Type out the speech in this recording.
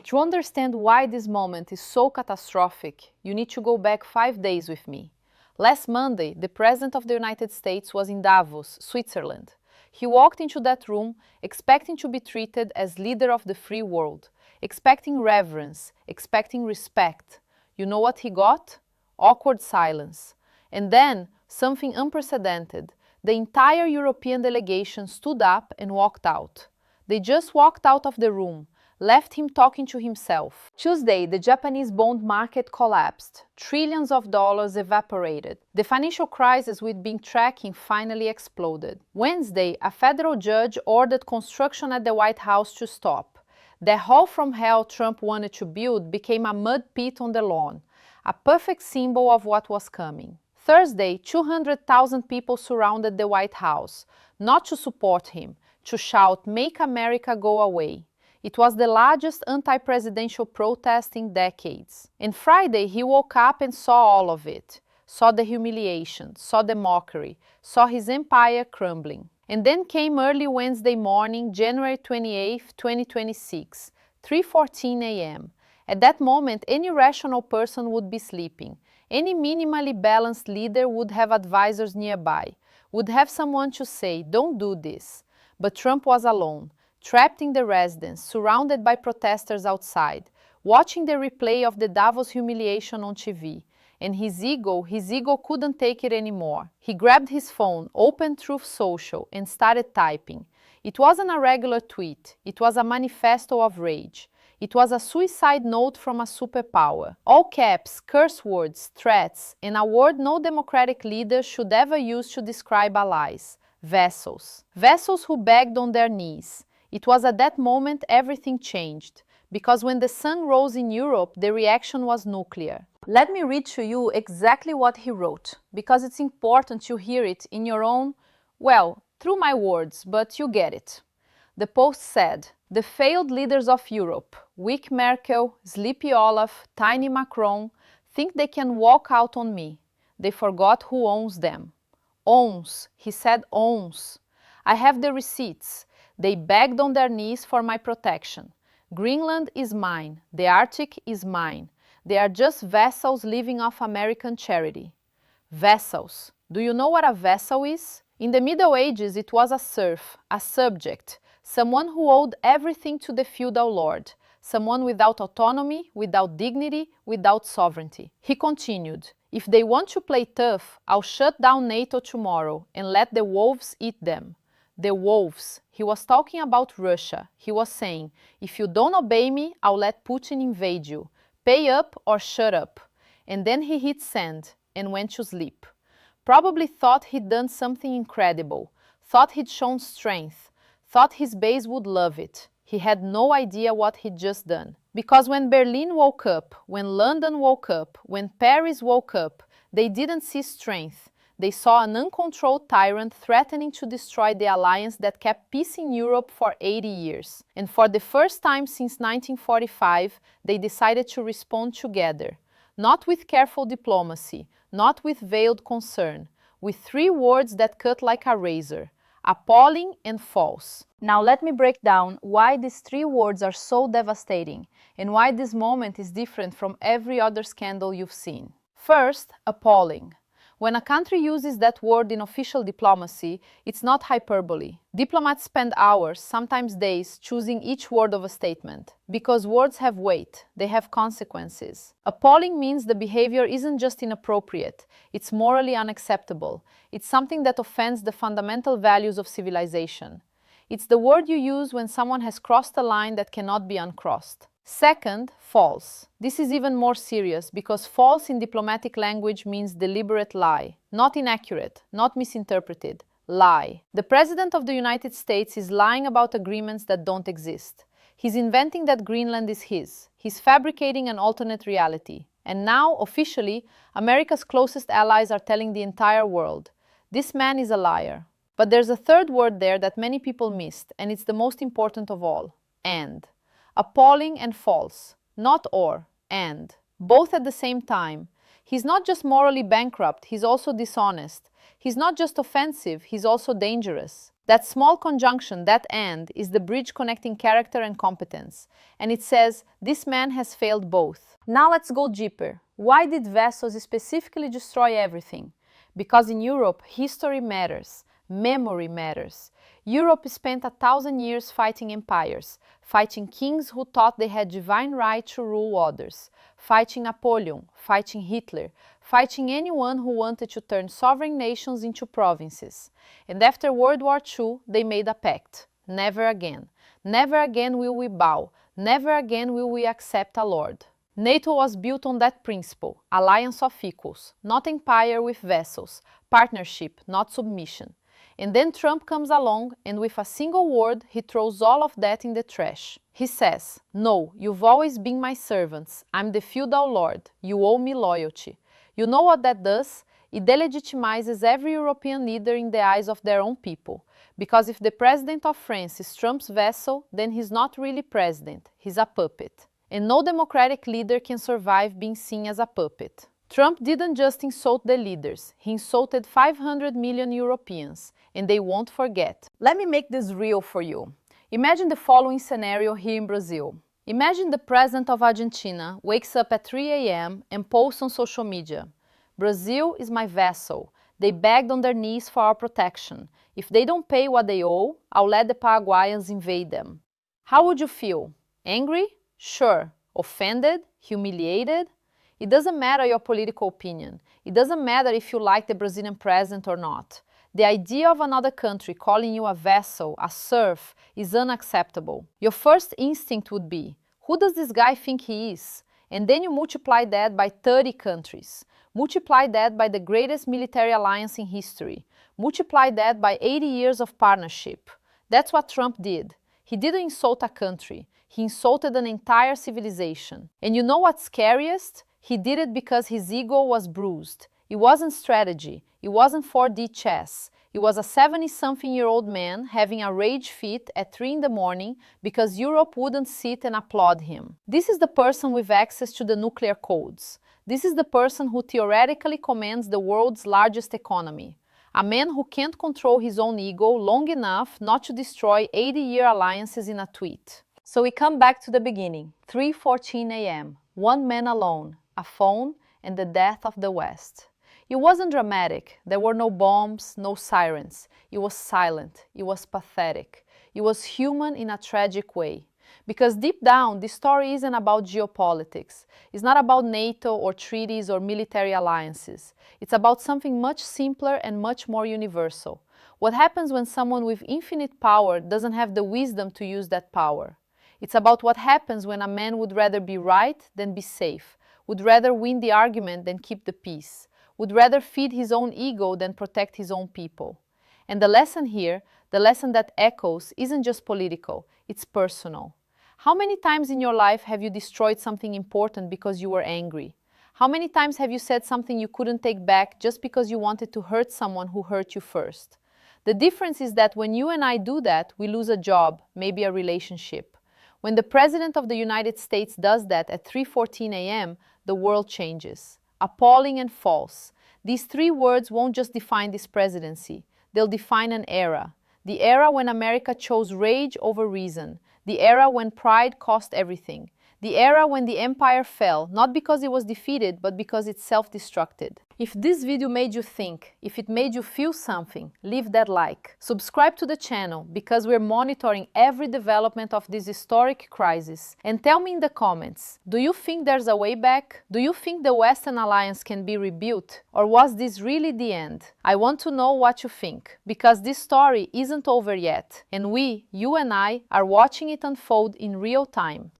To understand why this moment is so catastrophic, you need to go back 5 days with me. Last Monday, the President of the United States was in Davos, Switzerland. He walked into that room expecting to be treated as leader of the free world, expecting reverence, expecting respect. You know what he got? Awkward silence. And then, something unprecedented. The entire European delegation stood up and walked out. They just walked out of the room, left him talking to himself. Tuesday, the Japanese bond market collapsed. Trillions of dollars evaporated. The financial crisis we'd been tracking finally exploded. Wednesday, a federal judge ordered construction at the White House to stop. The hall from hell Trump wanted to build became a mud pit on the lawn, a perfect symbol of what was coming. Thursday, 200,000 people surrounded the White House, not to support him, to shout, "Make America go away." It was the largest anti-presidential protest in decades. And Friday, he woke up and saw all of it. Saw the humiliation, saw the mockery, saw his empire crumbling. And then came early Wednesday morning, January 28, 2026, 3:14 a.m. At that moment, any rational person would be sleeping. Any minimally balanced leader would have advisors nearby, would have someone to say, "Don't do this." But Trump was alone, trapped in the residence, surrounded by protesters outside, watching the replay of the Davos humiliation on TV. And his ego couldn't take it anymore. He grabbed his phone, opened Truth Social, and started typing. It wasn't a regular tweet. It was a manifesto of rage. It was a suicide note from a superpower. All caps, curse words, threats, and a word no democratic leader should ever use to describe allies: vassals. Vassals who begged on their knees. It was at that moment everything changed, because when the sun rose in Europe, the reaction was nuclear. Let me read to you exactly what he wrote, because it's important to hear it in your own, well, through my words, but you get it. The post said, "The failed leaders of Europe, weak Merkel, sleepy Olaf, tiny Macron, think they can walk out on me. They forgot who owns them." Owns, he said owns. I have the receipts. They begged on their knees for my protection. Greenland is mine. The Arctic is mine. They are just vassals living off American charity. Vassals. Do you know what a vassal is? In the Middle Ages, it was a serf, a subject, someone who owed everything to the feudal lord, someone without autonomy, without dignity, without sovereignty. He continued, "If they want to play tough, I'll shut down NATO tomorrow and let the wolves eat them." The wolves. He was talking about Russia. He was saying, "If you don't obey me, I'll let Putin invade you. Pay up or shut up." And then he hit send and went to sleep. Probably thought he'd done something incredible, thought he'd shown strength, thought his base would love it. He had no idea what he'd just done. Because when Berlin woke up, when London woke up, when Paris woke up, they didn't see strength. They saw an uncontrolled tyrant threatening to destroy the alliance that kept peace in Europe for 80 years. And for the first time since 1945, they decided to respond together. Not with careful diplomacy, not with veiled concern, with 3 words that cut like a razor: appalling and false. Now let me break down why these 3 words are so devastating and why this moment is different from every other scandal you've seen. First, appalling. When a country uses that word in official diplomacy, it's not hyperbole. Diplomats spend hours, sometimes days, choosing each word of a statement. Because words have weight, they have consequences. Appalling means the behavior isn't just inappropriate, it's morally unacceptable. It's something that offends the fundamental values of civilization. It's the word you use when someone has crossed a line that cannot be uncrossed. Second, false. This is even more serious because false in diplomatic language means deliberate lie. Not inaccurate, not misinterpreted. Lie. The President of the United States is lying about agreements that don't exist. He's inventing that Greenland is his. He's fabricating an alternate reality. And now, officially, America's closest allies are telling the entire world, this man is a liar. But there's a third word there that many people missed, and it's the most important of all. And. Appalling and false. Not or, and. Both at the same time. He's not just morally bankrupt, he's also dishonest. He's not just offensive, he's also dangerous. That small conjunction, that and, is the bridge connecting character and competence. And it says, this man has failed both. Now let's go deeper. Why did Vessos specifically destroy everything? Because in Europe, history matters. Memory matters. Europe spent 1,000 years fighting empires, fighting kings who thought they had divine right to rule others, fighting Napoleon, fighting Hitler, fighting anyone who wanted to turn sovereign nations into provinces. And after World War II, they made a pact. Never again. Never again will we bow. Never again will we accept a lord. NATO was built on that principle, alliance of equals, not empire with vassals, partnership, not submission. And then Trump comes along and with a single word he throws all of that in the trash. He says, no, you've always been my servants. I'm the feudal lord. You owe me loyalty. You know what that does? It delegitimizes every European leader in the eyes of their own people. Because if the president of France is Trump's vassal, then he's not really president. He's a puppet. And no democratic leader can survive being seen as a puppet. Trump didn't just insult the leaders, he insulted 500 million Europeans, and they won't forget. Let me make this real for you. Imagine the following scenario here in Brazil. Imagine the president of Argentina wakes up at 3 a.m. and posts on social media, Brazil is my vassal. They begged on their knees for our protection. If they don't pay what they owe, I'll let the Paraguayans invade them. How would you feel? Angry? Sure. Offended? Humiliated? It doesn't matter your political opinion. It doesn't matter if you like the Brazilian president or not. The idea of another country calling you a vassal, a serf, is unacceptable. Your first instinct would be, who does this guy think he is? And then you multiply that by 30 countries. Multiply that by the greatest military alliance in history. Multiply that by 80 years of partnership. That's what Trump did. He didn't insult a country. He insulted an entire civilization. And you know what's scariest? He did it because his ego was bruised. It wasn't strategy. It wasn't 4D chess. It was a 70-something-year-old man having a rage fit at 3 in the morning because Europe wouldn't sit and applaud him. This is the person with access to the nuclear codes. This is the person who theoretically commands the world's largest economy. A man who can't control his own ego long enough not to destroy 80-year alliances in a tweet. So we come back to the beginning. 3:14 a.m. One man alone, a phone, and the death of the West. It wasn't dramatic. There were no bombs, no sirens. It was silent. It was pathetic. It was human in a tragic way. Because deep down, this story isn't about geopolitics. It's not about NATO or treaties or military alliances. It's about something much simpler and much more universal. What happens when someone with infinite power doesn't have the wisdom to use that power? It's about what happens when a man would rather be right than be safe, would rather win the argument than keep the peace, would rather feed his own ego than protect his own people. And the lesson here, the lesson that echoes, isn't just political, it's personal. How many times in your life have you destroyed something important because you were angry? How many times have you said something you couldn't take back just because you wanted to hurt someone who hurt you first? The difference is that when you and I do that, we lose a job, maybe a relationship. When the President of the United States does that at 3:14 a.m., the world changes. Appalling and false. These three words won't just define this presidency. They'll define an era. The era when America chose rage over reason. The era when pride cost everything. The era when the empire fell, not because it was defeated, but because it self-destructed. If this video made you think, if it made you feel something, leave that like. Subscribe to the channel, because we're monitoring every development of this historic crisis. And tell me in the comments, do you think there's a way back? Do you think the Western Alliance can be rebuilt? Or was this really the end? I want to know what you think, because this story isn't over yet. And we, you and I, are watching it unfold in real time.